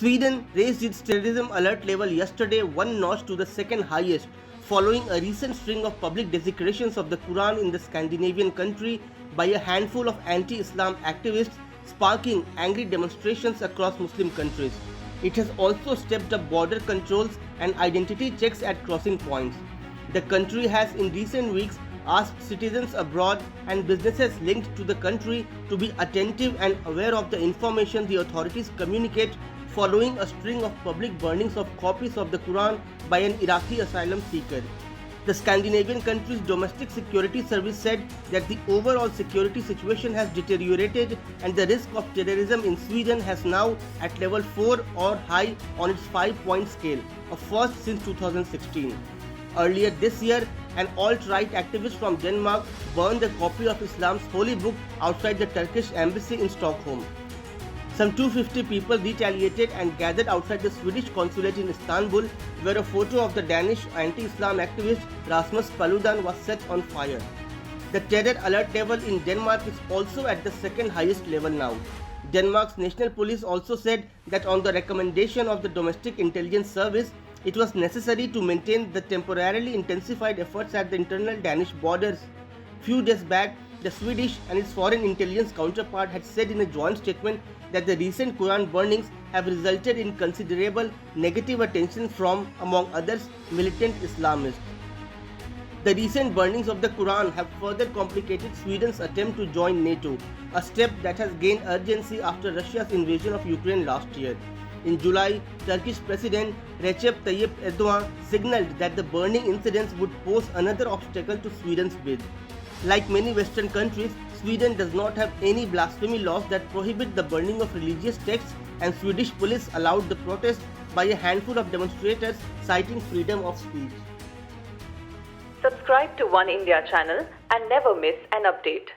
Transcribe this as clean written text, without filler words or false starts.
Sweden raised its terrorism alert level yesterday one notch to the second highest, following a recent string of public desecrations of the Koran in the Scandinavian country by a handful of anti-Islam activists, sparking angry demonstrations across Muslim countries. It has also stepped up border controls and identity checks at crossing points. The country has in recent weeks asked citizens abroad and businesses linked to the country to be attentive and aware of the information the authorities communicate following a string of public burnings of copies of the Quran by an Iraqi asylum seeker. The Scandinavian country's domestic security service said that the overall security situation has deteriorated and the risk of terrorism in Sweden has now at level 4 or high on its 5-point scale, a first since 2016. Earlier this year, an alt-right activist from Denmark burned a copy of Islam's holy book outside the Turkish embassy in Stockholm. Some 250 people retaliated and gathered outside the Swedish consulate in Istanbul, where a photo of the Danish anti-Islam activist Rasmus Paludan was set on fire. The terror alert level in Denmark is also at the second highest level now. Denmark's national police also said that on the recommendation of the domestic intelligence service, it was necessary to maintain the temporarily intensified efforts at the internal Danish borders. Few days back, the Swedish and its foreign intelligence counterpart had said in a joint statement that the recent Quran burnings have resulted in considerable negative attention from, among others, militant Islamists. The recent burnings of the Quran have further complicated Sweden's attempt to join NATO, a step that has gained urgency after Russia's invasion of Ukraine last year. In July, Turkish President Recep Tayyip Erdogan signaled that the burning incidents would pose another obstacle to Sweden's bid. Like many Western countries, Sweden does not have any blasphemy laws that prohibit the burning of religious texts, and Swedish police allowed the protest by a handful of demonstrators citing freedom of speech. Subscribe to Oneindia channel and never miss an update.